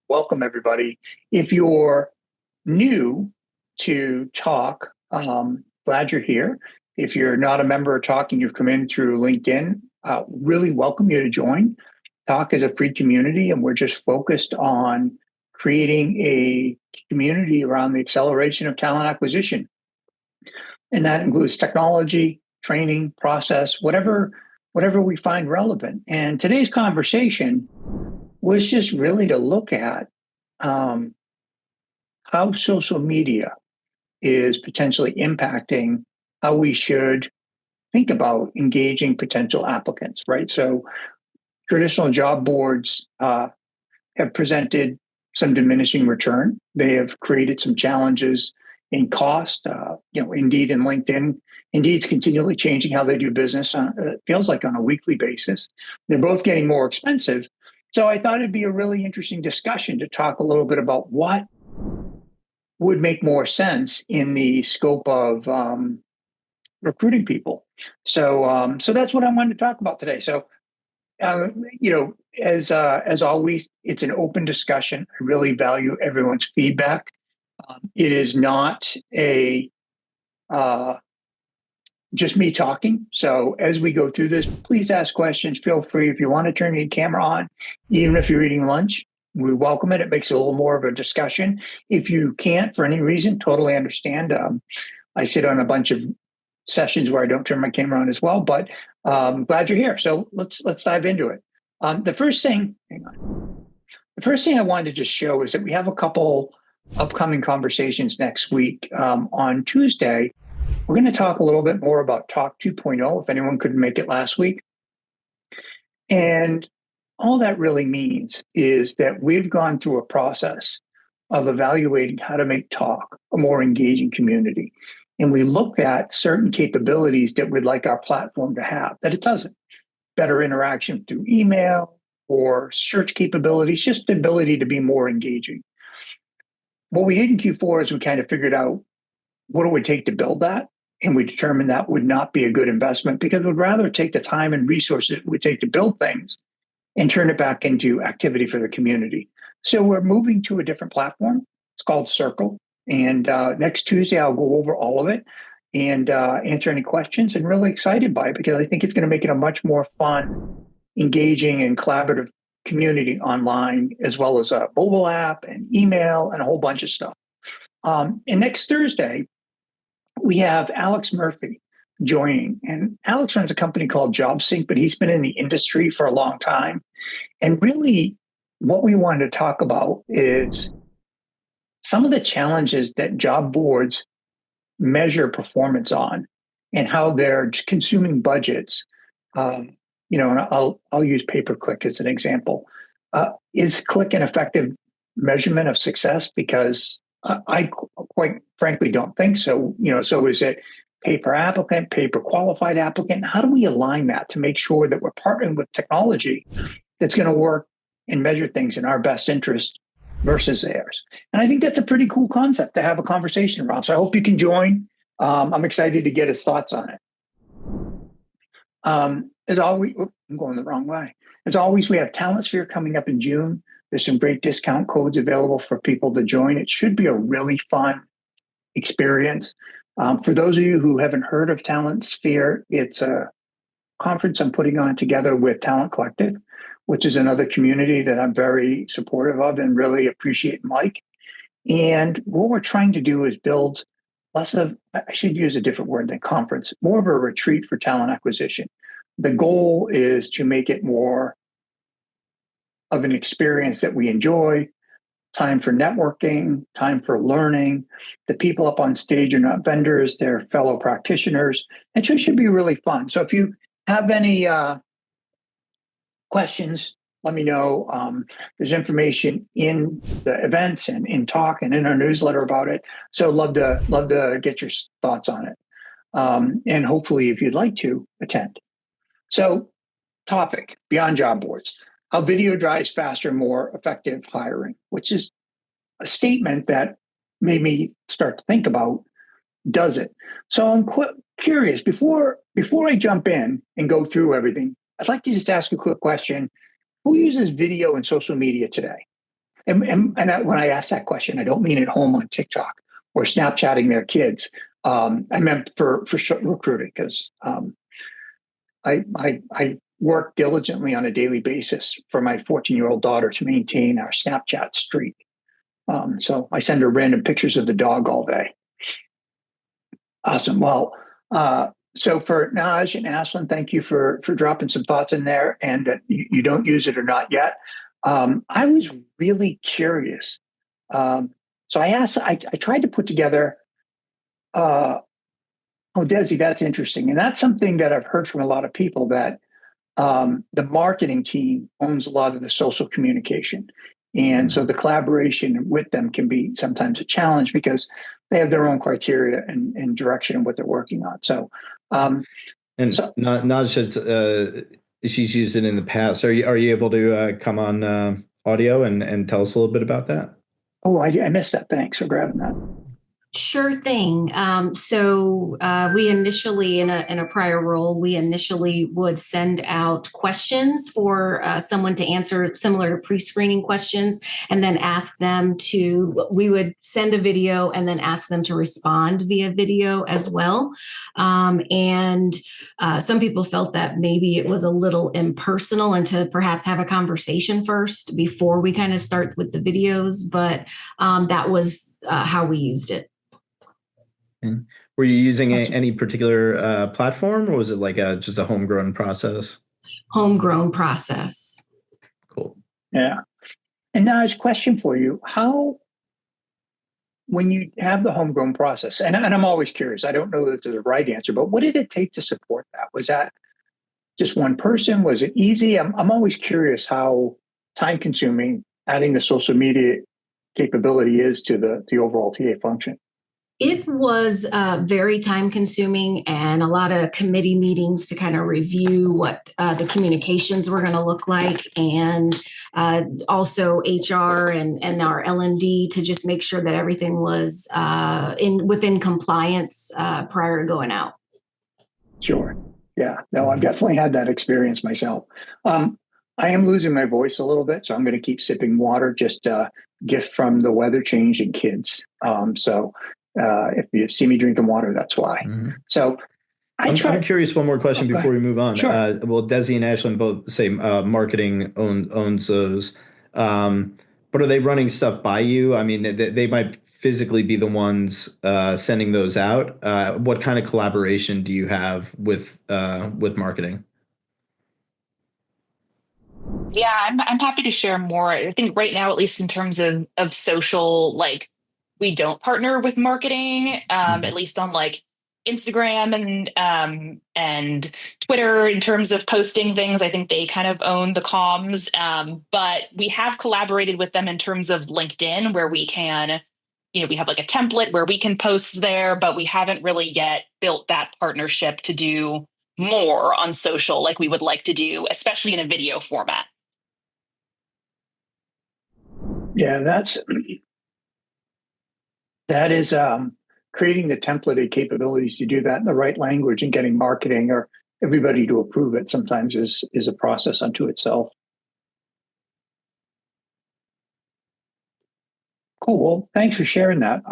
welcome everybody. If you're new to Talk, glad you're here. If you're not a member of Talk and you've come in through LinkedIn, really welcome you to join. Talk is a free community, and we're just focused on creating a community around the acceleration of talent acquisition. And that includes technology, training, process, whatever we find relevant. And today's conversation was just really to look at how social media is potentially impacting how we should think about engaging potential applicants, right? So traditional job boards have presented some diminishing return. They have created some challenges in cost. Indeed and LinkedIn, Indeed's continually changing how they do business. It feels like on a weekly basis. They're both getting more expensive. So I thought it'd be a really interesting discussion to talk a little bit about what would make more sense in the scope of recruiting people. So that's what I wanted to talk about today. So, as always, it's an open discussion. I really value everyone's feedback. It is not a just me talking. So as we go through this, please ask questions. Feel free. If you want to turn your camera on, even if you're eating lunch, we welcome it. It makes it a little more of a discussion. If you can't for any reason, totally understand. I sit on a bunch of sessions where I don't turn my camera on as well, but glad you're here. So let's dive into it. The first thing I wanted to just show is that we have a couple upcoming conversations next week. On Tuesday, we're going to talk a little bit more about Talk 2.0, if anyone couldn't make it last week. And all that really means is that we've gone through a process of evaluating how to make Talk a more engaging community. And we looked at certain capabilities that we'd like our platform to have that it doesn't. Better interaction through email or search capabilities, just the ability to be more engaging. What we did in Q4 is we kind of figured out what it would take to build that. And we determined that would not be a good investment because we'd rather take the time and resources it would take to build things and turn it back into activity for the community. So we're moving to a different platform. It's called Circle. And next Tuesday, I'll go over all of it and answer any questions. And really excited by it because I think it's going to make it a much more fun, engaging, and collaborative community online, as well as a mobile app and email and a whole bunch of stuff. And next Thursday, we have Alex Murphy joining. And Alex runs a company called JobSync, but he's been in the industry for a long time. And really, what we wanted to talk about is some of the challenges that job boards measure performance on and how they're consuming budgets. And I'll use pay-per-click as an example. Is click an effective measurement of success? Because I quite frankly don't think so. So is it pay per applicant, pay per qualified applicant? How do we align that to make sure that we're partnering with technology that's going to work and measure things in our best interest versus theirs? And I think that's a pretty cool concept to have a conversation around. So I hope you can join. I'm excited to get his thoughts on it. As always, I'm going the wrong way. As always, we have TalentSphere coming up in June. There's some great discount codes available for people to join. It should be a really fun experience. For those of you who haven't heard of TalentSphere, it's a conference I'm putting on together with Talent Collective, which is another community that I'm very supportive of and really appreciate and like. And what we're trying to do is build less of, I should use a different word than conference, more of a retreat for talent acquisition. The goal is to make it more of an experience that we enjoy, time for networking, time for learning. The people up on stage are not vendors, they're fellow practitioners. It just should be really fun. So if you have any questions, let me know. There's information in the events and in Talk and in our newsletter about it. So love to get your thoughts on it. And hopefully, if you'd like to, attend. So topic, beyond job boards. How video drives faster, more effective hiring, which is a statement that made me start to think about, does it? So I'm curious, before I jump in and go through everything, I'd like to just ask a quick question. Who uses video and social media today? when I ask that question, I don't mean at home on TikTok or Snapchatting their kids. I meant for recruiting, because I work diligently on a daily basis for my 14-year-old daughter to maintain our Snapchat streak. So I send her random pictures of the dog all day. Awesome. Well, so for Naj and Ashlyn, thank you for dropping some thoughts in there, and that you don't use it or not yet. I was really curious. So I tried to put together, oh, Desi, that's interesting. And that's something that I've heard from a lot of people, that the marketing team owns a lot of the social communication. And so the collaboration with them can be sometimes a challenge, because they have their own criteria and direction of what they're working on. So, Naj said she's used it in the past. Are you able to come on audio and tell us a little bit about that? Oh, I missed that. Thanks for grabbing that. Sure thing. We initially, in a prior role, we initially would send out questions for someone to answer, similar to pre-screening questions, and then we would send a video and then ask them to respond via video as well. Some people felt that maybe it was a little impersonal, and to perhaps have a conversation first before we kind of start with the videos, but that was how we used it. Were you using any particular platform, or was it like just a homegrown process? Homegrown process. Cool. Yeah. And now, a question for you: when you have the homegrown process, and I'm always curious, I don't know that there's a right answer, but what did it take to support that? Was that just one person? Was it easy? I'm always curious how time consuming adding the social media capability is to the overall TA function. It was very time consuming, and a lot of committee meetings to kind of review what the communications were going to look like, and also HR and our L&D to just make sure that everything was within compliance prior to going out. Sure. Yeah. No, I've definitely had that experience myself. I am losing my voice a little bit, so I'm going to keep sipping water. Just a gift from the weather change and kids. If you see me drinking water, that's why. Mm-hmm. So I'm curious, one more question before we move on. Sure. Well, Desi and Ashlyn both say marketing owns those. But are they running stuff by you? I mean, they might physically be the ones sending those out. What kind of collaboration do you have with marketing? Yeah, I'm happy to share more. I think right now, at least in terms of social, like, we don't partner with marketing, at least on like Instagram and Twitter in terms of posting things. I think they kind of own the comms, but we have collaborated with them in terms of LinkedIn, where we can, we have like a template where we can post there, but we haven't really yet built that partnership to do more on social like we would like to do, especially in a video format. Yeah, that is creating the templated capabilities to do that in the right language, and getting marketing or everybody to approve it sometimes is a process unto itself. Cool. Well, thanks for sharing that.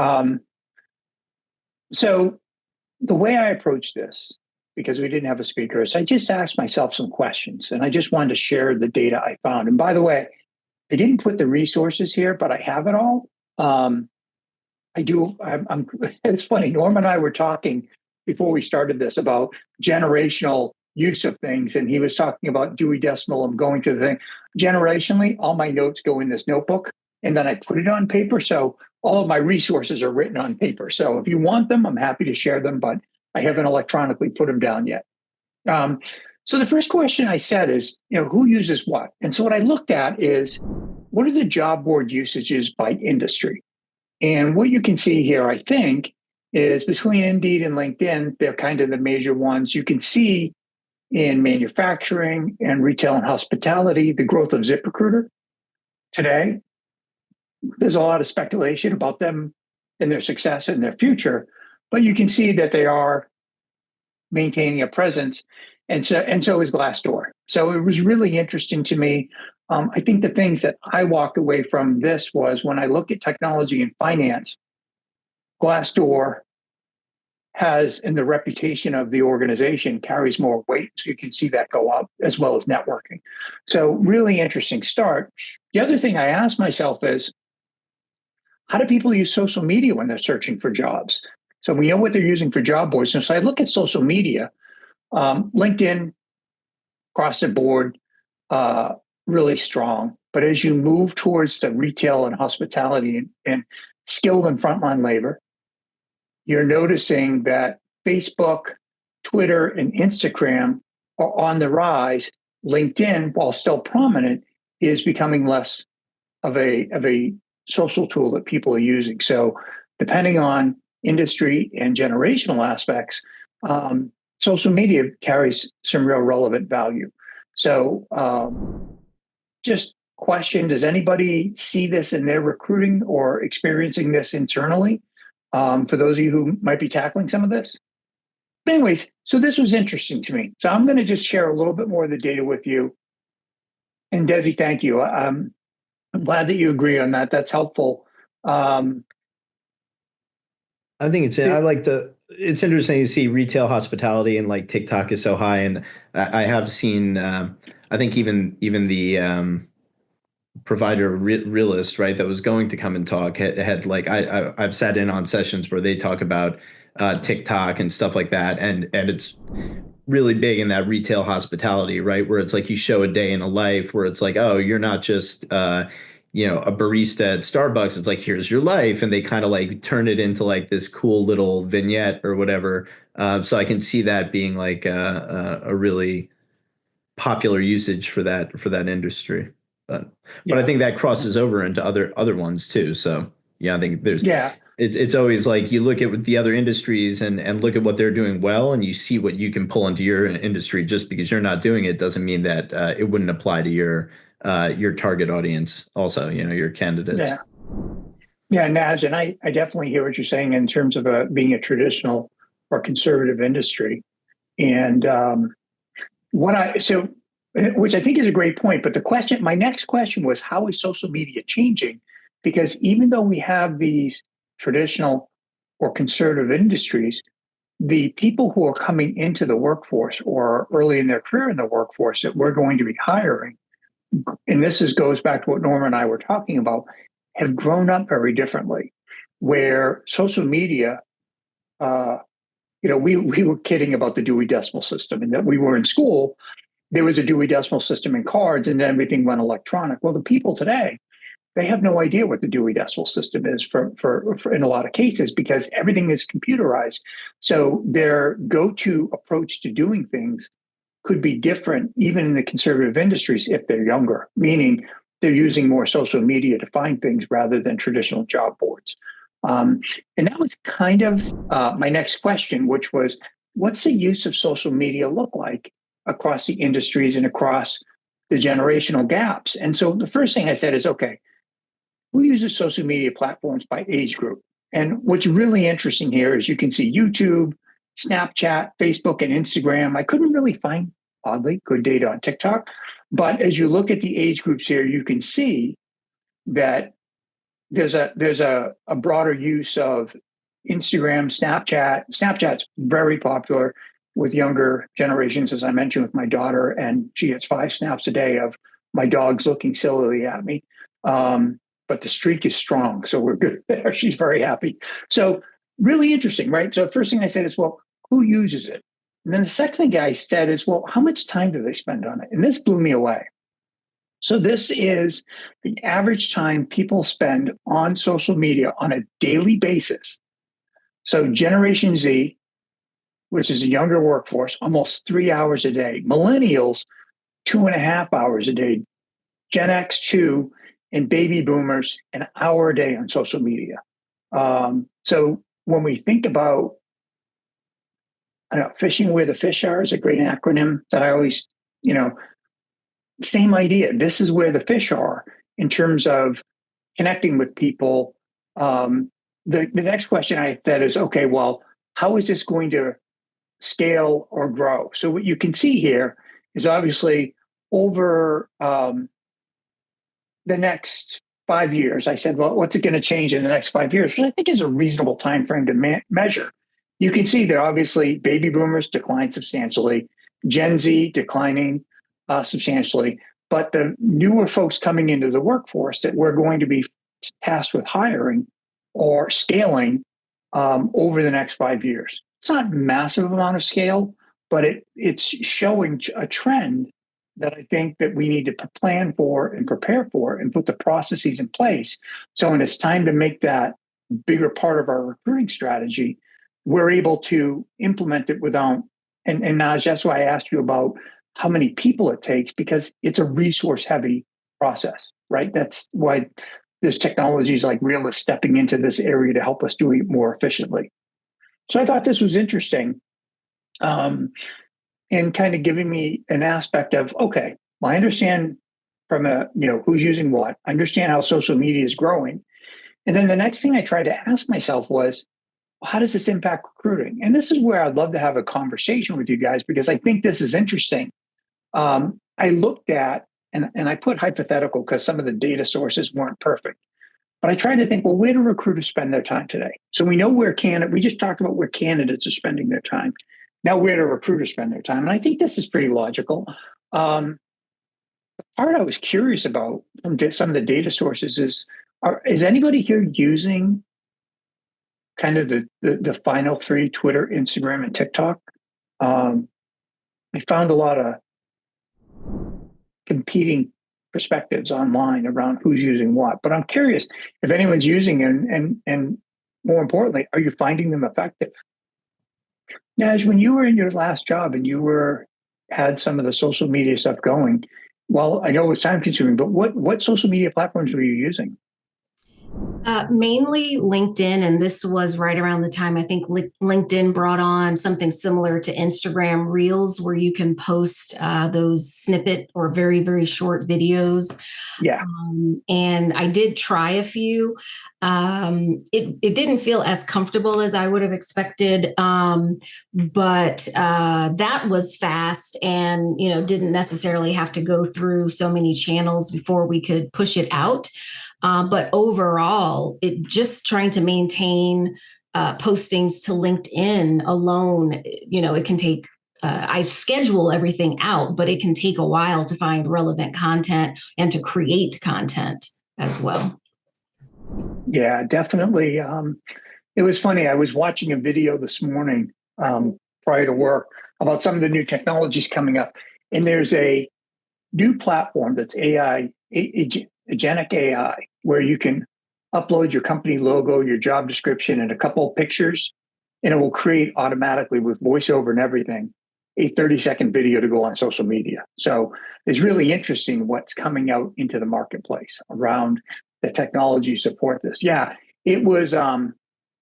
So the way I approach this, because we didn't have a speaker, is I just asked myself some questions, and I just wanted to share the data I found. And by the way, I didn't put the resources here, but I have it all. I do. It's funny. Norm and I were talking before we started this about generational use of things, and he was talking about Dewey Decimal. I'm going to the thing. Generationally, all my notes go in this notebook, and then I put it on paper. So all of my resources are written on paper. So if you want them, I'm happy to share them, but I haven't electronically put them down yet. So the first question I said is, who uses what? And so what I looked at is, what are the job board usages by industry? And what you can see here, I think, is between Indeed and LinkedIn, they're kind of the major ones. You can see in manufacturing and retail and hospitality, the growth of ZipRecruiter today. There's a lot of speculation about them and their success and their future, but you can see that they are maintaining a presence. And so is Glassdoor. So it was really interesting to me. I think the things that I walked away from this was when I look at technology and finance, Glassdoor has, and the reputation of the organization carries more weight. So you can see that go up as well as networking. So really interesting start. The other thing I asked myself is, how do people use social media when they're searching for jobs? So we know what they're using for job boards. And so I look at social media, LinkedIn across the board, really strong. But as you move towards the retail and hospitality and skilled and frontline labor, you're noticing that Facebook, Twitter, and Instagram are on the rise. LinkedIn, while still prominent, is becoming less of a social tool that people are using. So depending on industry and generational aspects, social media carries some real relevant value. So just question, does anybody see this in their recruiting or experiencing this internally? For those of you who might be tackling some of this. But anyways, so this was interesting to me. So I'm going to just share a little bit more of the data with you. And Desi, thank you. I'm glad that you agree on that. That's helpful. I think it's interesting to see retail hospitality and like TikTok is so high. And I have seen, I think even the provider realist, right, that was going to come and talk had like, I've sat in on sessions where they talk about TikTok and stuff like that. And it's really big in that retail hospitality, right? Where it's like you show a day in a life where it's like, oh, you're not just, a barista at Starbucks. It's like, here's your life. And they kind of like turn it into like this cool little vignette or whatever. So I can see that being like a really popular usage for that industry. But I think that crosses over into other ones too. So yeah, I think it's always like you look at the other industries and look at what they're doing well, and you see what you can pull into your industry. Just because you're not doing it doesn't mean that it wouldn't apply to your target audience also, your candidates. Yeah, Naj, and I definitely hear what you're saying in terms of being a traditional or conservative industry. And which I think is a great point. But my next question was, how is social media changing? Because even though we have these traditional or conservative industries, the people who are coming into the workforce or early in their career in the workforce that we're going to be hiring, and goes back to what Norma and I were talking about, have grown up very differently. Where social media, we were kidding about the Dewey Decimal System, and that we were in school, there was a Dewey Decimal System in cards, and then everything went electronic. Well, the people today, they have no idea what the Dewey Decimal System is for in a lot of cases, because everything is computerized. So their go-to approach to doing things could be different, even in the conservative industries, if they're younger, meaning they're using more social media to find things rather than traditional job boards. And that was kind of my next question, which was, what's the use of social media look like across the industries and across the generational gaps? And so the first thing I said is, okay, who uses social media platforms by age group? And what's really interesting here is you can see YouTube, Snapchat, Facebook, and Instagram. I couldn't really find, oddly, good data on TikTok. But as you look at the age groups here, you can see that there's a broader use of Instagram, Snapchat. Snapchat's very popular with younger generations, as I mentioned with my daughter, and she has 5 snaps a day of my dog's looking sillily at me. But the streak is strong, so we're good there. She's very happy. So really interesting, right? So the first thing I said is, well, who uses it? And then the second thing I said is, well, how much time do they spend on it? And this blew me away. So this is the average time people spend on social media on a daily basis. So Generation Z, which is a younger workforce, almost 3 hours a day. Millennials, 2.5 hours a day. Gen X, 2, and baby boomers, an hour a day on social media. So when we think about, fishing where the fish are is a great acronym that I always, same idea. This is where the fish are in terms of connecting with people. The next question I said is, okay, well, how is this going to scale or grow? So what you can see here is obviously over the next 5 years. I said, well, what's it going to change in the next 5 years? Which I think is a reasonable time frame to measure. You can see that obviously baby boomers decline substantially, Gen Z declining substantially, but the newer folks coming into the workforce that we're going to be tasked with hiring or scaling over the next 5 years. It's not a massive amount of scale, but it's showing a trend that I think that we need to plan for and prepare for and put the processes in place. So when it's time to make that bigger part of our recruiting strategy, we're able to implement it without, and Naj, that's why I asked you about how many people it takes, because it's a resource heavy process, right? That's why this technology is like Real is stepping into this area to help us do it more efficiently. So I thought this was interesting. And kind of giving me an aspect of, okay, well, I understand from who's using what, I understand how social media is growing. And then the next thing I tried to ask myself was, well, how does this impact recruiting? And this is where I'd love to have a conversation with you guys, because I think this is interesting. I looked at, and I put hypothetical because some of the data sources weren't perfect, but I tried to think, well, where do recruiters spend their time today? So we know we just talked about where candidates are spending their time. Now, where do recruiters spend their time? And I think this is pretty logical. The part I was curious about from some of the data sources is anybody here using kind of the final three, Twitter, Instagram, and TikTok? I found a lot of competing perspectives online around who's using what. But I'm curious if anyone's using it, and more importantly, are you finding them effective? Naj, when you were in your last job and you had some of the social media stuff going, well, I know it was time consuming, but what social media platforms were you using? Mainly LinkedIn, and this was right around the time I think LinkedIn brought on something similar to Instagram Reels, where you can post those snippet or very, very short videos. Yeah. And I did try a few. It didn't feel as comfortable as I would have expected, but that was fast, and didn't necessarily have to go through so many channels before we could push it out. But overall, it just trying to maintain postings to LinkedIn alone, it can take, I schedule everything out, but it can take a while to find relevant content and to create content as well. Yeah, definitely. It was funny. I was watching a video this morning prior to work about some of the new technologies coming up. And there's a new platform that's AI, agentic AI, where you can upload your company logo, your job description, and a couple of pictures, and it will create automatically with voiceover and everything a 30-second video to go on social media. So it's really interesting what's coming out into the marketplace around the technology support this. Yeah, it was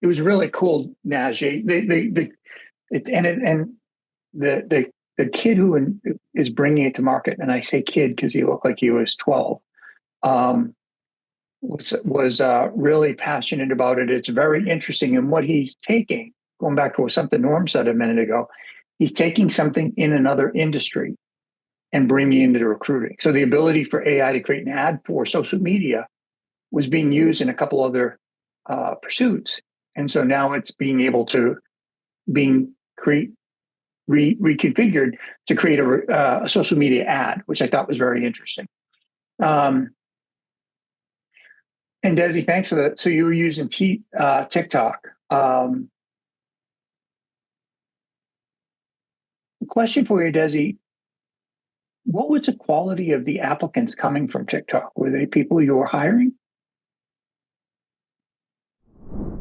really cool, Najee. The kid who is bringing it to market, and I say kid because he looked like he was 12, was really passionate about it. It's very interesting. And what he's taking, going back to something Norm said a minute ago, he's taking something in another industry and bringing it into recruiting. So the ability for AI to create an ad for social media was being used in a couple other pursuits. And so now it's being able to reconfigured to create a social media ad, which I thought was very interesting. And Desi, thanks for that. So you were using TikTok. The question for you, Desi, what was the quality of the applicants coming from TikTok? Were they people you were hiring?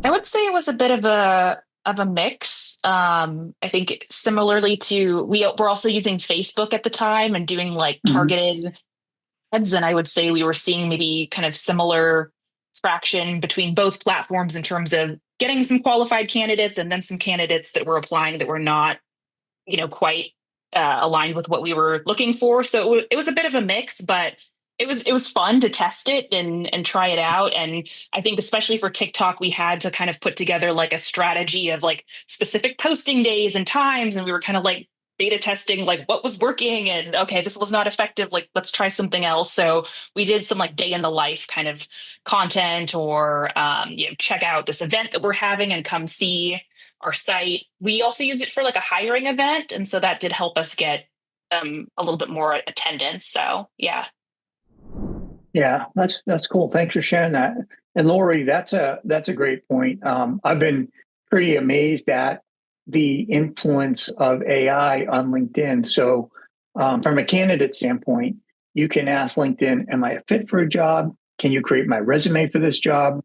I would say it was a bit of a mix. I think similarly to we're also using Facebook at the time and doing like targeted ads, and I would say we were seeing maybe kind of similar traction between both platforms in terms of getting some qualified candidates and then some candidates that were applying that were not, quite aligned with what we were looking for. So it was a bit of a mix, but it was fun to test it and try it out. And I think especially for TikTok, we had to kind of put together like a strategy of like specific posting days and times. And we were kind of like beta testing like what was working, and okay, this was not effective, like let's try something else. So we did some like day in the life kind of content, or check out this event that we're having and come see our site. We also use it for like a hiring event, and so that did help us get a little bit more attendance. So yeah. Yeah, that's cool. Thanks for sharing that. And Lori, that's a great point. I've been pretty amazed at the influence of AI on LinkedIn. So, from a candidate standpoint, you can ask LinkedIn, "Am I a fit for a job? Can you create my resume for this job?"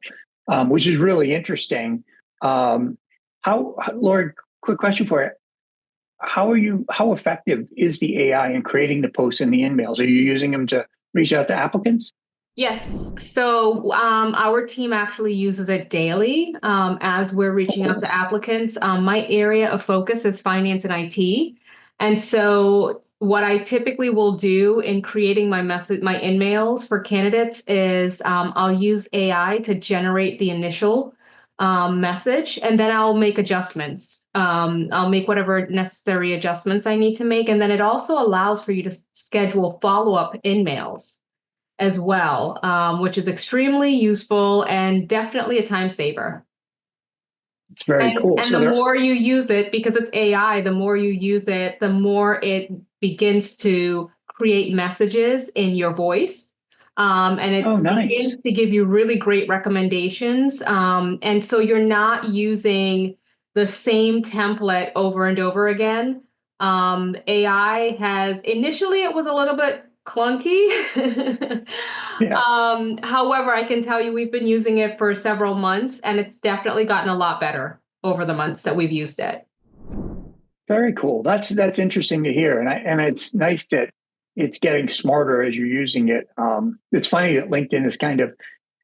Which is really interesting. Lori, quick question for you. How effective is the AI in creating the posts and the emails? Are you using them to reach out to applicants? Yes. So our team actually uses it daily as we're reaching out to applicants. My area of focus is finance and IT. And so what I typically will do in creating my in-mails for candidates is I'll use AI to generate the initial message, and then I'll make adjustments. I'll make whatever necessary adjustments I need to make. And then it also allows for you to schedule follow-up in-mails as well, which is extremely useful and definitely a time saver. It's very cool. And the more you use it, because it's AI, the more you use it, the more it begins to create messages in your voice. And it begins to give you really great recommendations. And so you're not using the same template over and over again. AI has, initially it was a little bit clunky. However, I can tell you we've been using it for several months, and it's definitely gotten a lot better over the months that we've used it. Very cool. That's interesting to hear, and it's nice that it's getting smarter as you're using it. It's funny that LinkedIn is kind of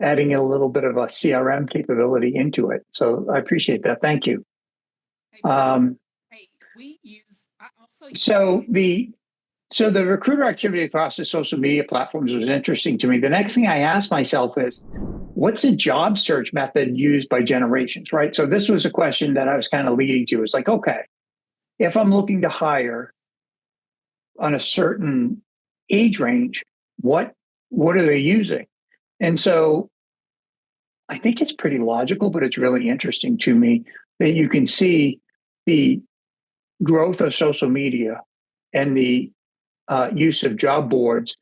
adding a little bit of a CRM capability into it. So I appreciate that. Thank you. So the recruiter activity across the social media platforms was interesting to me. The next thing I asked myself is, what's a job search method used by generations, right? So this was a question that I was kind of leading to. It's like, okay, if I'm looking to hire on a certain age range, what are they using? And so I think it's pretty logical, but it's really interesting to me that you can see the growth of social media and the use of job boards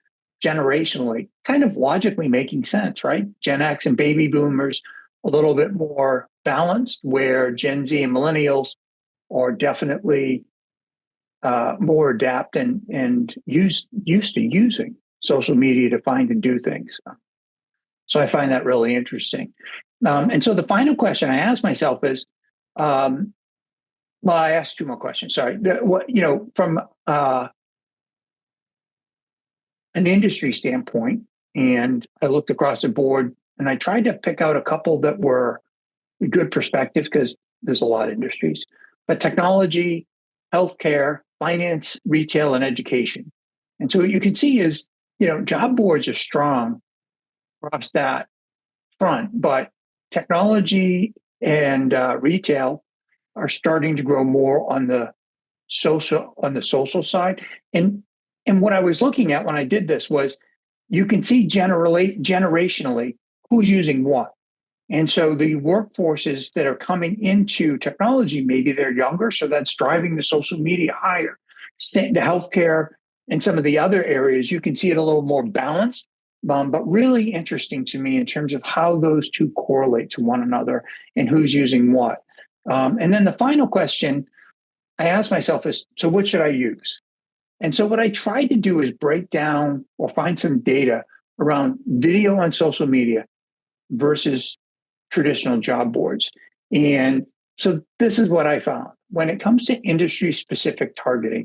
generationally, kind of logically making sense, right? Gen X and baby boomers, a little bit more balanced, where Gen Z and millennials are definitely more adept and used to using social media to find and do things. So I find that really interesting. And so the final question I asked myself is, well, I asked two more questions. Sorry. From an industry standpoint, and I looked across the board and I tried to pick out a couple that were good perspectives, because there's a lot of industries, but technology, healthcare, finance, retail, and education. And so what you can see is, job boards are strong across that front, but technology and retail are starting to grow more on the social side. And what I was looking at when I did this was, you can see generationally who's using what. And so the workforces that are coming into technology, maybe they're younger, so that's driving the social media higher. The healthcare and some of the other areas, you can see it a little more balanced, but really interesting to me in terms of how those two correlate to one another and who's using what. And then the final question I asked myself is, so what should I use? And so what I tried to do is break down or find some data around video on social media versus traditional job boards. And so this is what I found. When it comes to industry-specific targeting,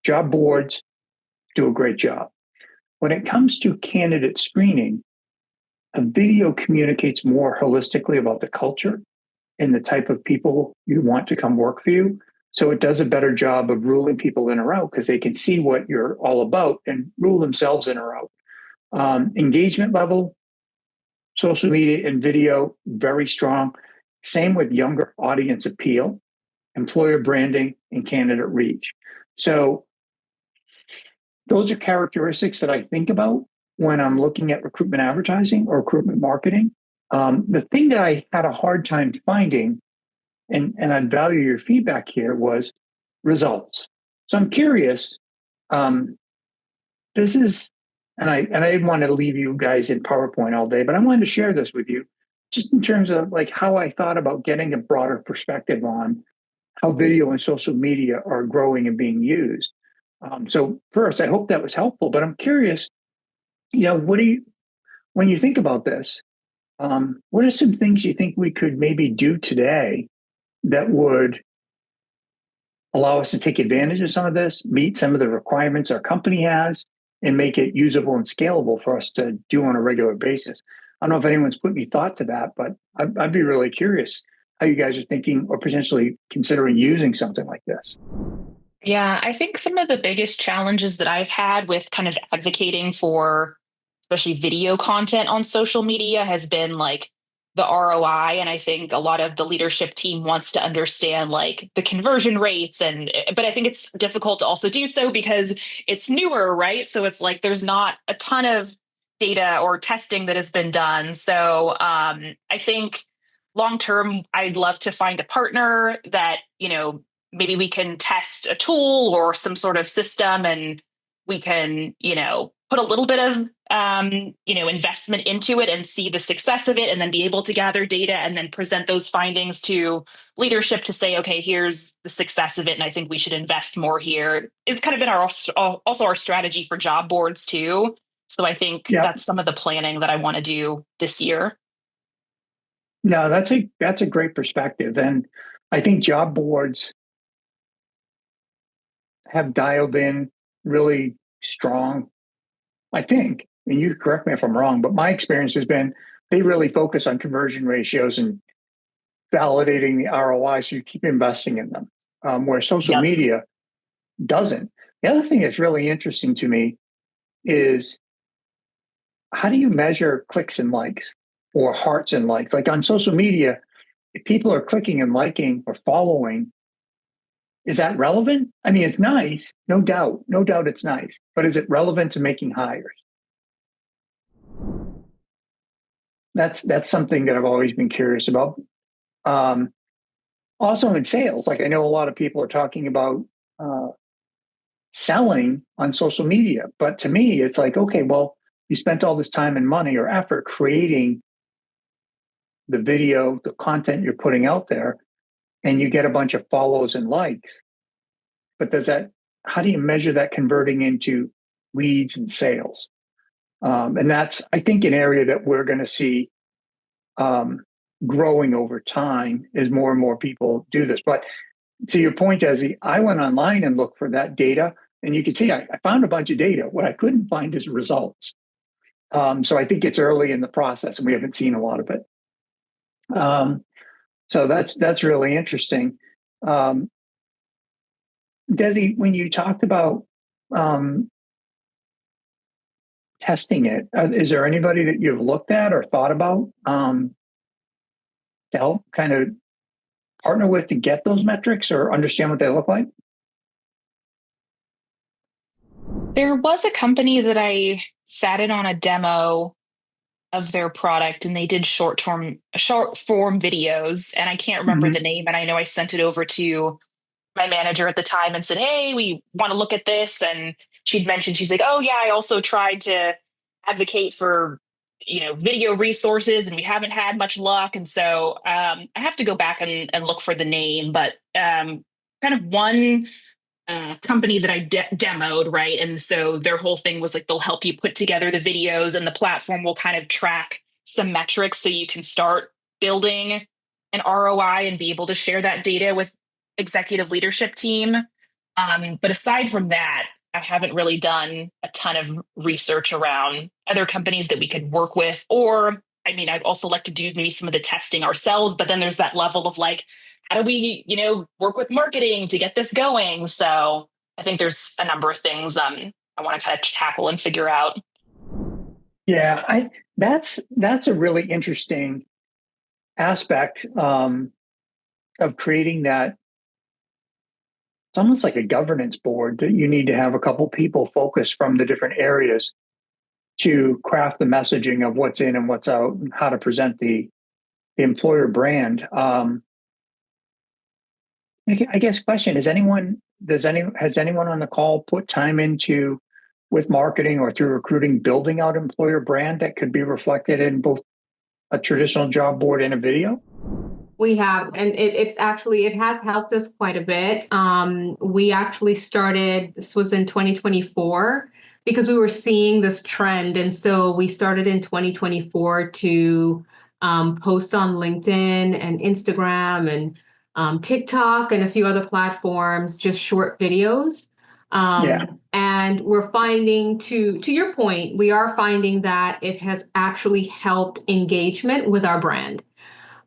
job boards do a great job. When it comes to candidate screening, a video communicates more holistically about the culture and the type of people you want to come work for you. So it does a better job of ruling people in or out, because they can see what you're all about and rule themselves in or out. Engagement level, social media and video, very strong. Same with younger audience appeal, employer branding, and candidate reach. So those are characteristics that I think about when I'm looking at recruitment advertising or recruitment marketing. The thing that I had a hard time finding, and I'd value your feedback here, was results. So I'm curious. This is, and I didn't want to leave you guys in PowerPoint all day, but I wanted to share this with you, just in terms of like how I thought about getting a broader perspective on how video and social media are growing and being used. So first, I hope that was helpful, but I'm curious, what do you, when you think about this, what are some things you think we could maybe do today that would allow us to take advantage of some of this, meet some of the requirements our company has, and make it usable and scalable for us to do on a regular basis? I don't know if anyone's put any thought to that, but I'd be really curious how you guys are thinking or potentially considering using something like this. Yeah, I think some of the biggest challenges that I've had with kind of advocating for especially video content on social media has been like the ROI. And I think a lot of the leadership team wants to understand like the conversion rates. But I think it's difficult to also do so because it's newer, right? So it's like there's not a ton of data or testing that has been done. So I think long term, I'd love to find a partner that, maybe we can test a tool or some sort of system and we can, put a little bit of, investment into it and see the success of it and then be able to gather data and then present those findings to leadership to say, okay, here's the success of it. And I think we should invest more here. It's kind of been also our strategy for job boards too. So I think that's some of the planning that I want to do this year. No, that's a great perspective. And I think job boards have dialed in really strong, I think, and you correct me if I'm wrong, but my experience has been they really focus on conversion ratios and validating the ROI, so you keep investing in them, where social media doesn't. The other thing that's really interesting to me is how do you measure clicks and likes or hearts and likes? Like on social media, if people are clicking and liking or following, is that relevant? I mean, it's nice, no doubt. No doubt it's nice. But is it relevant to making hires? That's something that I've always been curious about. Also in sales, like I know a lot of people are talking about selling on social media. But to me, it's like, okay, well, you spent all this time and money or effort creating the video, the content you're putting out there, and you get a bunch of follows and likes. But how do you measure that converting into leads and sales? And that's, I think, an area that we're going to see growing over time as more and more people do this. But to your point, Desi, I went online and looked for that data, and you can see I found a bunch of data. What I couldn't find is results. So I think it's early in the process, and we haven't seen a lot of it. So that's really interesting. Desi, when you talked about testing it, is there anybody that you've looked at or thought about to help kind of partner with to get those metrics or understand what they look like? There was a company that I sat in on a demo of their product and they did short form videos, and I can't remember the name. And I know I sent it over to my manager at the time and said, hey, we want to look at this. And she'd mentioned, she's like, oh yeah, I also tried to advocate for, video resources and we haven't had much luck. And so I have to go back and look for the name, but kind of one company that I demoed, right? And so their whole thing was like, they'll help you put together the videos and the platform will kind of track some metrics so you can start building an ROI and be able to share that data with executive leadership team. But aside from that, I haven't really done a ton of research around other companies that we could work with. Or, I mean, I'd also like to do maybe some of the testing ourselves, but then there's that level of like, how do we, work with marketing to get this going? So I think there's a number of things I want to kind of tackle and figure out. Yeah, that's a really interesting aspect of creating that it's almost like a governance board that you need to have a couple people focused from the different areas to craft the messaging of what's in and what's out and how to present the employer brand. I guess question, has anyone on the call put time into with marketing or through recruiting, building out employer brand that could be reflected in both a traditional job board and a video? We have, and it has helped us quite a bit. We actually started, this was in 2024, because we were seeing this trend. And so we started in 2024 to post on LinkedIn and Instagram and TikTok and a few other platforms, just short videos. And we're finding, to your point, we are finding that it has actually helped engagement with our brand.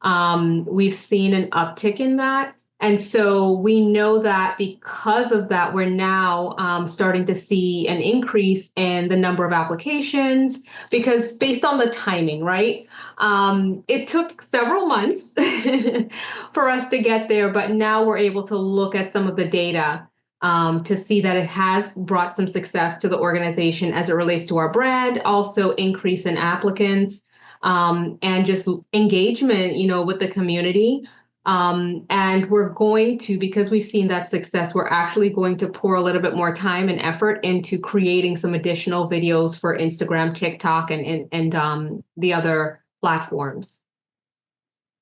We've seen an uptick in that. And so we know that because of that, we're now starting to see an increase in the number of applications, because based on the timing, right? It took several months for us to get there, but now we're able to look at some of the data to see that it has brought some success to the organization as it relates to our brand, also increase in applicants, and just engagement, with the community. And we're going to, because we've seen that success, we're actually going to pour a little bit more time and effort into creating some additional videos for Instagram, TikTok, and the other platforms.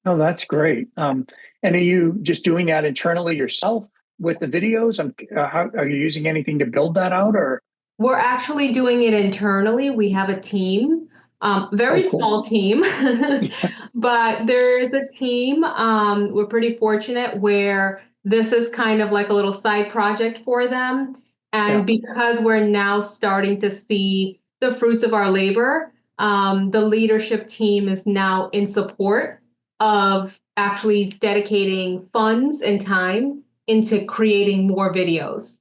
Oh, that's great. And are you just doing that internally yourself with the videos? How, are you using anything to build that out, or? We're actually doing it internally. We have a team, very cool. small team, but there is a team. We're pretty fortunate where this is kind of like a little side project for them. And because we're now starting to see the fruits of our labor, the leadership team is now in support of actually dedicating funds and time into creating more videos.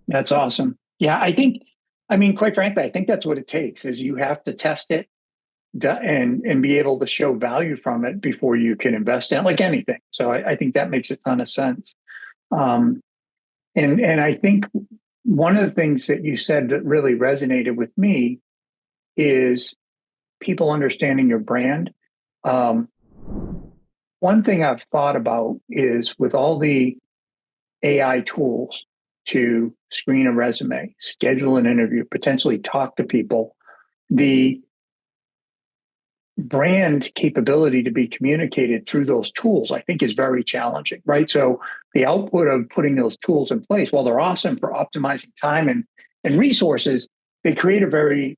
That's awesome. Yeah, quite frankly, I think that's what it takes, is you have to test it and be able to show value from it before you can invest in it, like anything. So I think that makes a ton of sense. And I think one of the things that you said that really resonated with me is people understanding your brand. One thing I've thought about is, with all the AI tools to screen a resume, schedule an interview, potentially talk to people, the brand capability to be communicated through those tools, I think, is very challenging, right? So the output of putting those tools in place, while they're awesome for optimizing time and resources, they create a very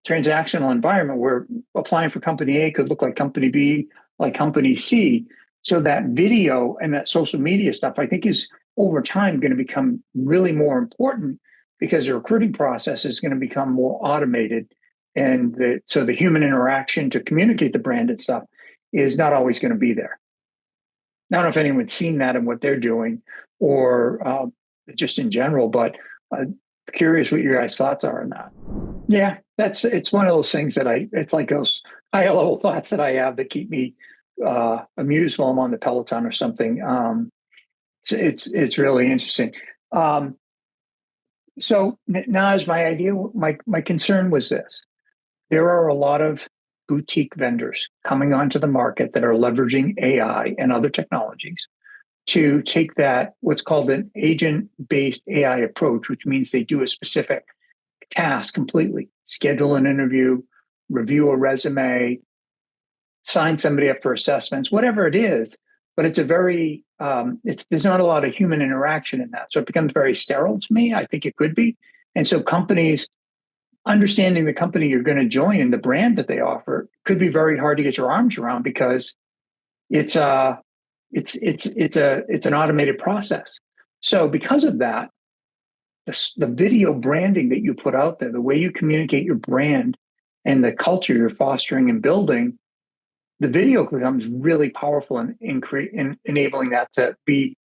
transactional environment where applying for company A could look like company B, like company C. So that video and that social media stuff, I think, is over time going to become really more important, because the recruiting process is going to become more automated. And so the human interaction to communicate the branded stuff is not always going to be there. I don't know if anyone's seen that and what they're doing, or just in general, but curious what your guys' thoughts are on that. Yeah, it's one of those things that it's like those higher level thoughts that I have that keep me amused while I'm on the Peloton or something. It's really interesting. So now, as my idea, my concern was this: there are a lot of boutique vendors coming onto the market that are leveraging AI and other technologies to take that, what's called an agent-based AI approach, which means they do a specific task completely, schedule an interview, review a resume, sign somebody up for assessments, whatever it is. But it's a very, there's not a lot of human interaction in that. So it becomes very sterile to me. I think it could be. And so companies, understanding the company you're going to join and the brand that they offer, could be very hard to get your arms around, because it's an automated process. So because of that, the video branding that you put out there, the way you communicate your brand and the culture you're fostering and building, the video becomes really powerful in enabling that to be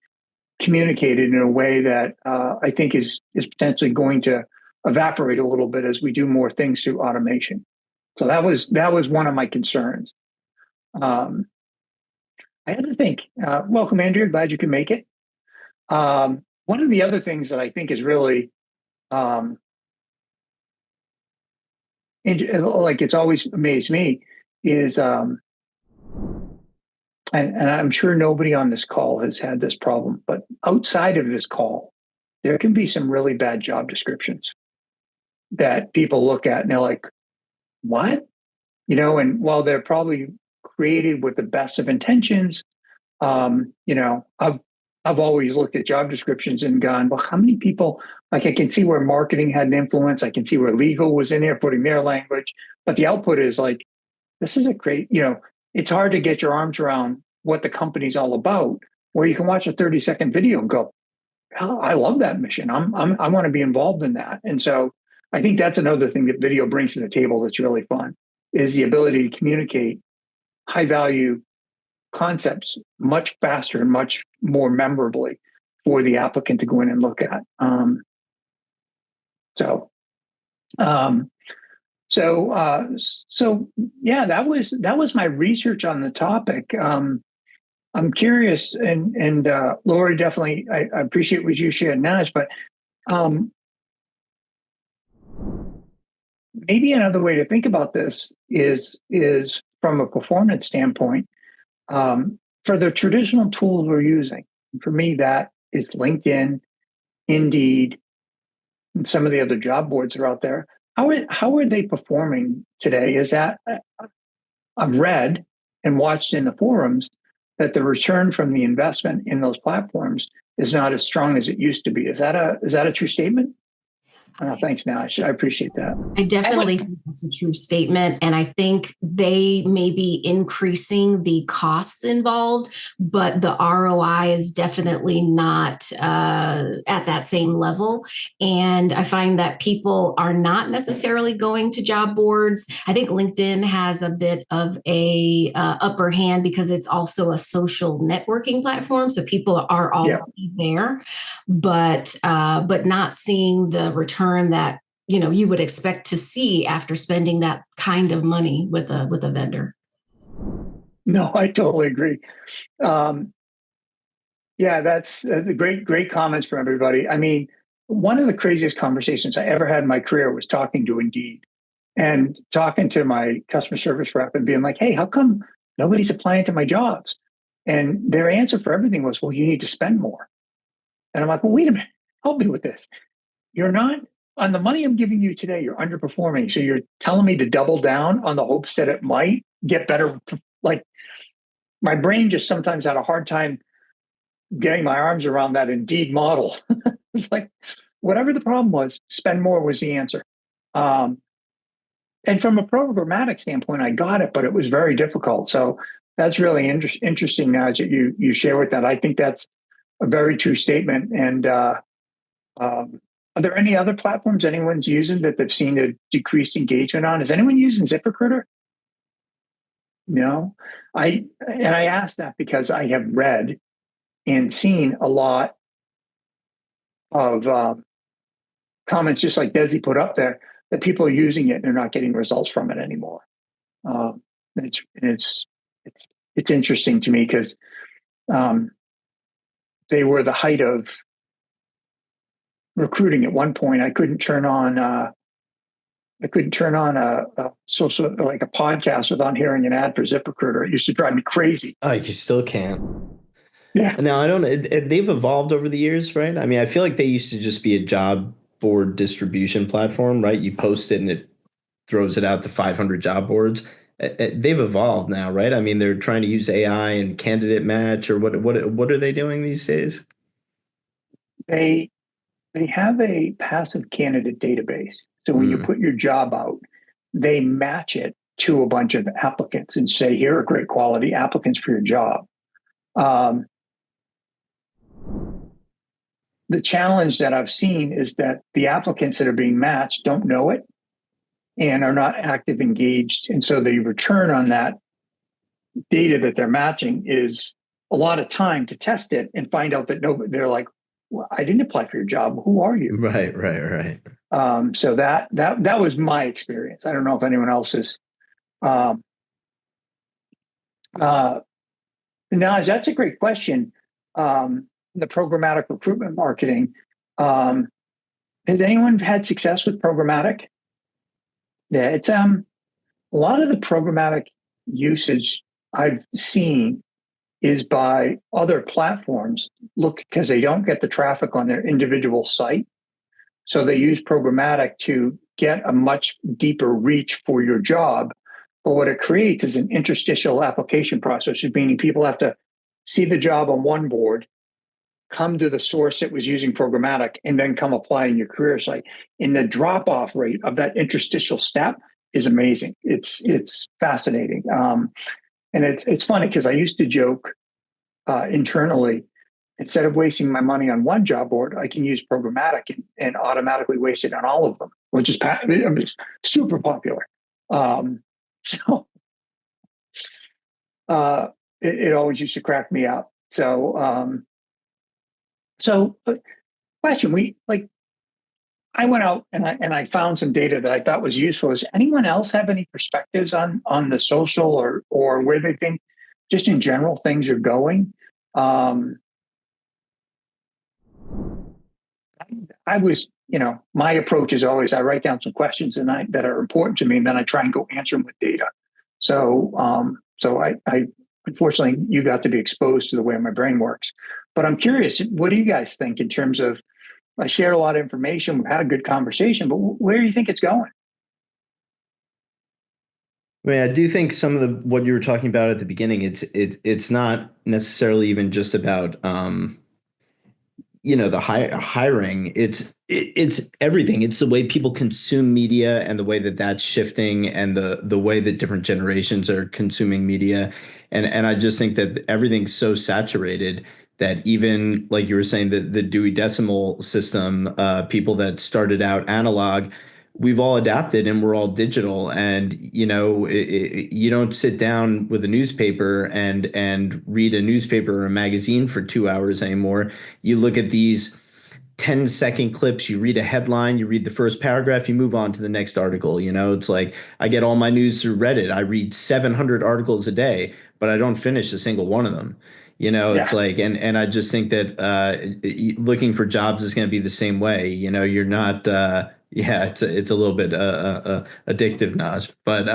communicated in a way that I think is potentially going to evaporate a little bit as we do more things through automation. So that was one of my concerns. I had to think. Welcome, Andrea. Glad you could make it. One of the other things that I think is really like it's always amazed me is, and I'm sure nobody on this call has had this problem, but outside of this call, there can be some really bad job descriptions that people look at and they're like, what? And while they're probably created with the best of intentions, I've always looked at job descriptions and gone, well, how many people, like I can see where marketing had an influence. I can see where legal was in there putting their language, but the output is like, this is a great, it's hard to get your arms around what the company's all about, where you can watch a 30-second video and go, oh, I love that mission. I want to be involved in that. And so I think that's another thing that video brings to the table that's really fun, is the ability to communicate high value concepts much faster and much more memorably for the applicant to go in and look at. So yeah, that was my research on the topic. I'm curious, and Lori, definitely, I appreciate what you shared, Naj, but maybe another way to think about this is from a performance standpoint. For the traditional tools we're using, for me, that is LinkedIn, Indeed, and some of the other job boards that are out there. How are they performing today? Is that I've read and watched in the forums that the return from the investment in those platforms is not as strong as it used to be. Is that a true statement? Thanks, Nash. I appreciate that. I definitely think that's a true statement. And I think they may be increasing the costs involved, but the ROI is definitely not at that same level. And I find that people are not necessarily going to job boards. I think LinkedIn has a bit of a upper hand because it's also a social networking platform. So people are already there, but not seeing the return that you would expect to see after spending that kind of money with a vendor. No, I totally agree. Yeah, that's great comments from everybody. I mean, one of the craziest conversations I ever had in my career was talking to Indeed and talking to my customer service rep and being like, hey, how come nobody's applying to my jobs? And their answer for everything was, well, you need to spend more. And I'm like, well, wait a minute, help me with this. You're not, on the money I'm giving you today, you're underperforming. So you're telling me to double down on the hopes that it might get better. Like, my brain just sometimes had a hard time getting my arms around that Indeed model. It's like, whatever the problem was, spend more was the answer. And from a programmatic standpoint, I got it, but it was very difficult. So that's really interesting, Naj, that you share with that. I think that's a very true statement. And are there any other platforms anyone's using that they've seen a decreased engagement on? Is anyone using ZipRecruiter? No. I asked that because I have read and seen a lot of comments, just like Desi put up there, that people are using it and they're not getting results from it anymore. It's interesting to me because they were the height of recruiting. At one point, I couldn't turn on a social, like a podcast, without hearing an ad for ZipRecruiter. It used to drive me crazy. Oh, you still can't. Yeah. Now I don't. They've evolved over the years, right? I mean, I feel like they used to just be a job board distribution platform, right? You post it and it throws it out to 500 job boards. They've evolved now, right? I mean, they're trying to use AI and candidate match, or what are they doing these days? They have a passive candidate database. So when you put your job out, they match it to a bunch of applicants and say, here are great quality applicants for your job. The challenge that I've seen is that the applicants that are being matched don't know it and are not active engaged. And so the return on that data that they're matching is a lot of time to test it and find out that they're like, well, I didn't apply for your job. Who are you? Right. So that was my experience. I don't know if anyone else's. Now, that's a great question. the programmatic recruitment marketing. Has anyone had success with programmatic? Yeah, it's a lot of the programmatic usage I've seen is by other platforms. Look, because they don't get the traffic on their individual site, so they use programmatic to get a much deeper reach for your job. But what it creates is an interstitial application process, meaning people have to see the job on one board, come to the source that was using programmatic, and then come apply in your career site. And the drop-off rate of that interstitial step is amazing. It's fascinating. And it's funny because I used to joke internally, instead of wasting my money on one job board, I can use programmatic and automatically waste it on all of them, which is super popular. So it always used to crack me up. So question, I went out and I found some data that I thought was useful. Does anyone else have any perspectives on the social or where they think just in general things are going? I was, my approach is always I write down some questions that are important to me, and then I try and go answer them with data. So I unfortunately you got to be exposed to the way my brain works. But I'm curious, what do you guys think in terms of? I shared a lot of information. We've had a good conversation, but where do you think it's going? I mean, I do think some of what you were talking about at the beginning, it's not necessarily even just about the hiring. It's everything. It's the way people consume media and the way that that's shifting, and the way that different generations are consuming media, and I just think that everything's so saturated that even like you were saying, the Dewey Decimal System, people that started out analog, we've all adapted and we're all digital. And you don't sit down with a newspaper and read a newspaper or a magazine for 2 hours anymore. You look at these 10-second clips, you read a headline, you read the first paragraph, you move on to the next article. It's like I get all my news through Reddit. I read 700 articles a day, but I don't finish a single one of them. It's like, and I just think that looking for jobs is going to be the same way. You're not, it's a little bit addictive, Naj, but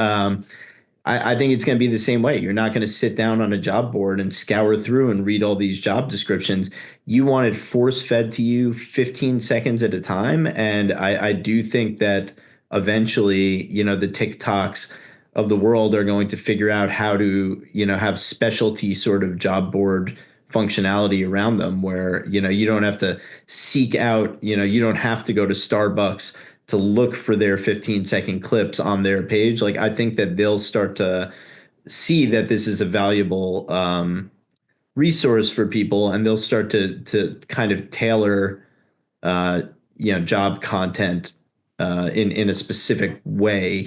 I think it's going to be the same way. You're not going to sit down on a job board and scour through and read all these job descriptions. You want it force fed to you 15 seconds at a time. And I do think that eventually, the TikToks of the world are going to figure out how to, have specialty sort of job board functionality around them where, you don't have to seek out, you don't have to go to Starbucks to look for their 15-second clips on their page. Like, I think that they'll start to see that this is a valuable resource for people, and they'll start to kind of tailor, job content in a specific way.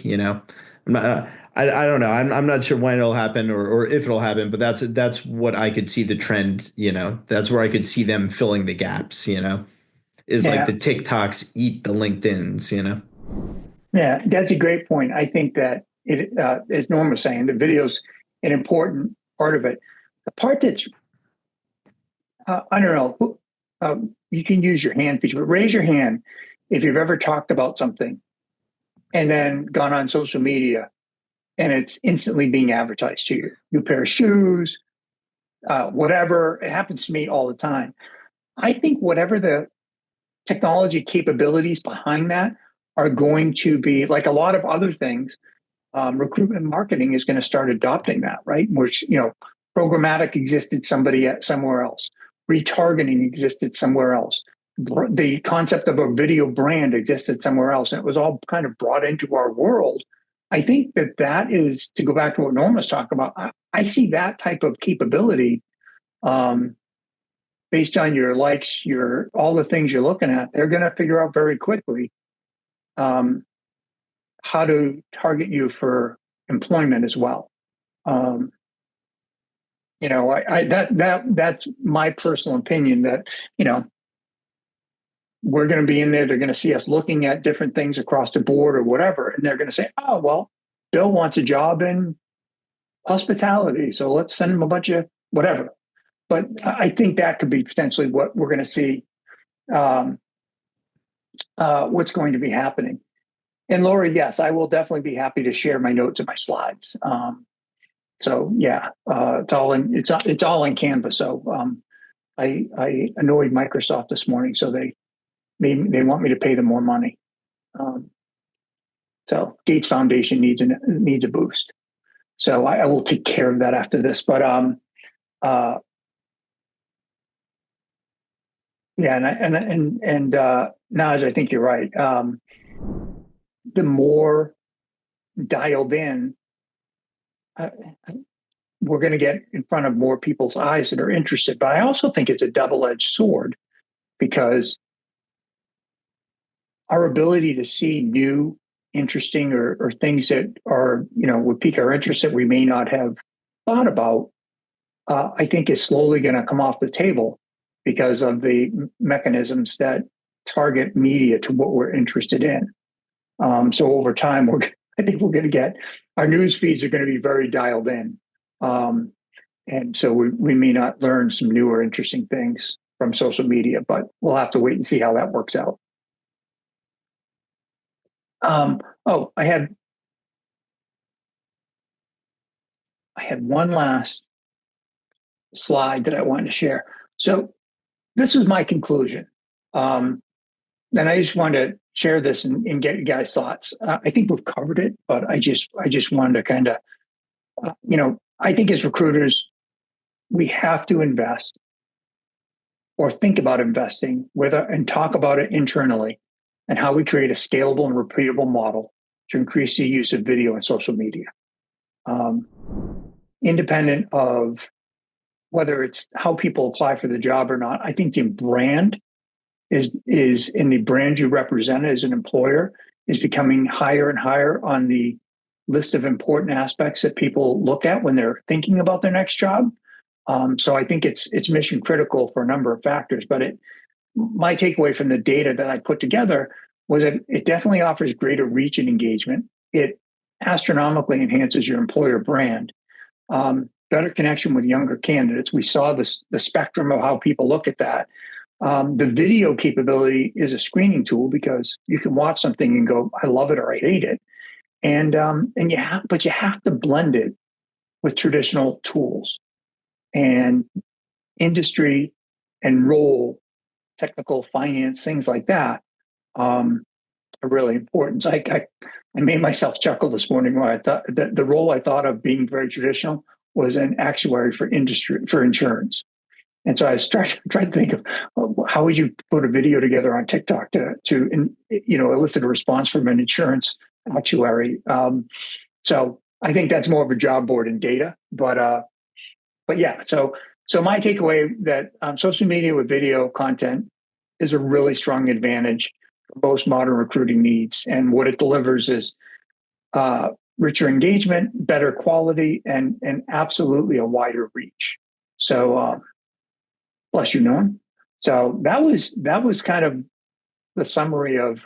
I'm not, I don't know. I'm not sure when it'll happen or if it'll happen, but that's what I could see the trend. That's where I could see them filling the gaps. Is like the TikToks eat the LinkedIns. Yeah, that's a great point. I think that as Norm was saying, the video's an important part of it. The part that's I don't know. You can use your hand feature, but raise your hand if you've ever talked about something and then gone on social media and it's instantly being advertised to you. New pair of shoes, whatever. It happens to me all the time. I think whatever the technology capabilities behind that are going to be, like a lot of other things, recruitment marketing is going to start adopting that, right? Which, programmatic existed somewhere else. Retargeting existed somewhere else. The concept of a video brand existed somewhere else. And it was all kind of brought into our world. I think that is, to go back to what Norm was talking about, I see that type of capability based on your likes, all the things you're looking at. They're going to figure out very quickly how to target you for employment as well. That's my personal opinion that, we're going to be in there. They're going to see us looking at different things across the board or whatever. And they're going to say, oh, well, Bill wants a job in hospitality, so let's send him a bunch of whatever. but I think that could be potentially what we're going to see, what's going to be happening. And Lori, yes, I will definitely be happy to share my notes and my slides. So yeah, it's all in Canva. So I annoyed Microsoft this morning, so they want me to pay them more money. So Gates Foundation needs a boost. So I will take care of that after this. But yeah, and Naj, I think you're right. The more dialed in, we're going to get in front of more people's eyes that are interested. But I also think it's a double-edged sword, because our ability to see new, interesting, or things that are, would pique our interest that we may not have thought about, I think is slowly going to come off the table because of the mechanisms that target media to what we're interested in. So over time, I think we're going to get, our news feeds are going to be very dialed in. And so we may not learn some new or interesting things from social media, but we'll have to wait and see how that works out. I had one last slide that I wanted to share. So this was my conclusion. And I just wanted to share this and get you guys' thoughts. I think we've covered it, but I just wanted to kind of, I think as recruiters, we have to invest or think about investing and talk about it internally and how we create a scalable and repeatable model to increase the use of video and social media. Independent of whether it's how people apply for the job or not, I think the brand is in the brand you represent as an employer is becoming higher and higher on the list of important aspects that people look at when they're thinking about their next job. So I think it's mission critical for a number of factors. But my takeaway from the data that I put together was that it definitely offers greater reach and engagement. It astronomically enhances your employer brand. Better connection with younger candidates. We saw the spectrum of how people look at that. The video capability is a screening tool because you can watch something and go, I love it or I hate it. But you have to blend it with traditional tools and industry and role, technical finance, things like that are really important. So I made myself chuckle this morning when I thought that the role I thought of being very traditional was an actuary for insurance. And so I tried to think of how would you put a video together on TikTok to elicit a response from an insurance actuary. So I think that's more of a job board and data, but yeah. So my takeaway that social media with video content is a really strong advantage for most modern recruiting needs, and what it delivers is richer engagement, better quality, and absolutely a wider reach. So bless you, Norm. So that was kind of the summary of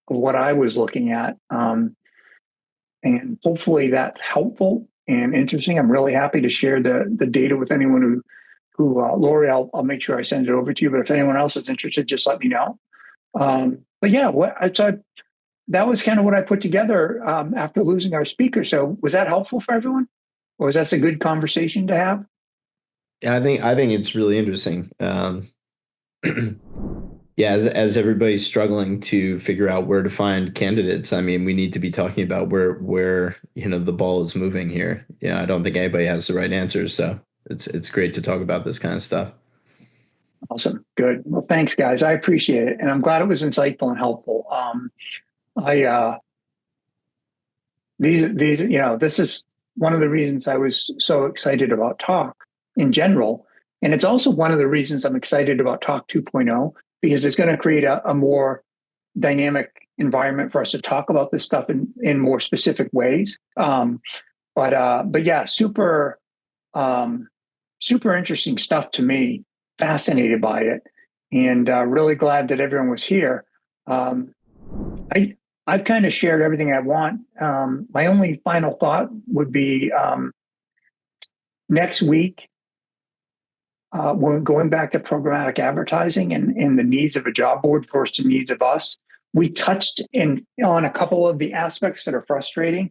what I was looking at, and hopefully that's helpful and interesting. I'm really happy to share the data with anyone who Lori, I'll make sure I send it over to you. But if anyone else is interested, just let me know. But yeah, that was kind of what I put together after losing our speaker. So was that helpful for everyone, or was that a good conversation to have? Yeah, I think it's really interesting. Yeah, as everybody's struggling to figure out where to find candidates, I mean, we need to be talking about where the ball is moving here. Yeah, I don't think anybody has the right answers, so it's great to talk about this kind of stuff. Awesome, good. Well, thanks, guys. I appreciate it, and I'm glad it was insightful and helpful. This is one of the reasons I was so excited about Talk in general, and it's also one of the reasons I'm excited about Talk 2.0. Because it's going to create a more dynamic environment for us to talk about this stuff in more specific ways. But yeah, super interesting stuff to me. Fascinated by it, and really glad that everyone was here. I've kind of shared everything I want. My only final thought would be next week. when going back to programmatic advertising and the needs of a job board versus the needs of us, we touched on a couple of the aspects that are frustrating.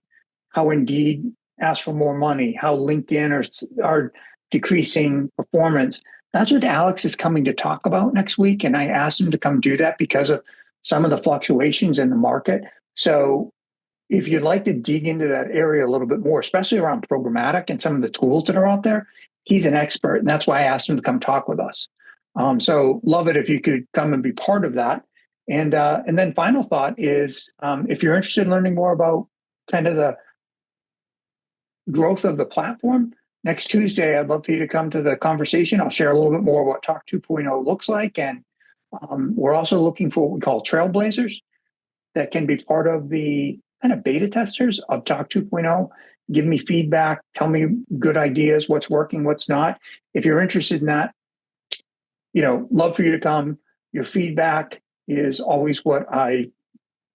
How Indeed asks for more money, how LinkedIn are decreasing performance. That's what Alex is coming to talk about next week. And I asked him to come do that because of some of the fluctuations in the market. So if you'd like to dig into that area a little bit more, especially around programmatic and some of the tools that are out there, he's an expert. And that's why I asked him to come talk with us. So love it if you could come and be part of that. And then final thought is, if you're interested in learning more about kind of the growth of the platform, next Tuesday, I'd love for you to come to the conversation. I'll share a little bit more what Talk 2.0 looks like. And we're also looking for what we call trailblazers that can be part of the kind of beta testers of Talk 2.0. Give me feedback, tell me good ideas, what's working, what's not. If you're interested in that, love for you to come. Your feedback is always what I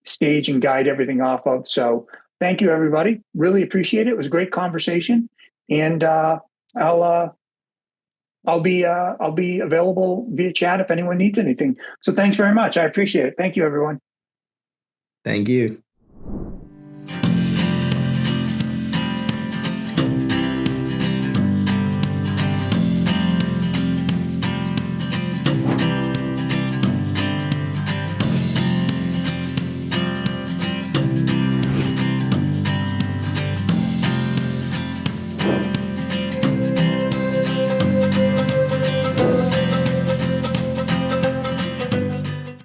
stage and guide everything off of. So thank you, everybody. Really appreciate it. It was a great conversation. And I'll be available via chat if anyone needs anything. So thanks very much. I appreciate it. Thank you, everyone. Thank you.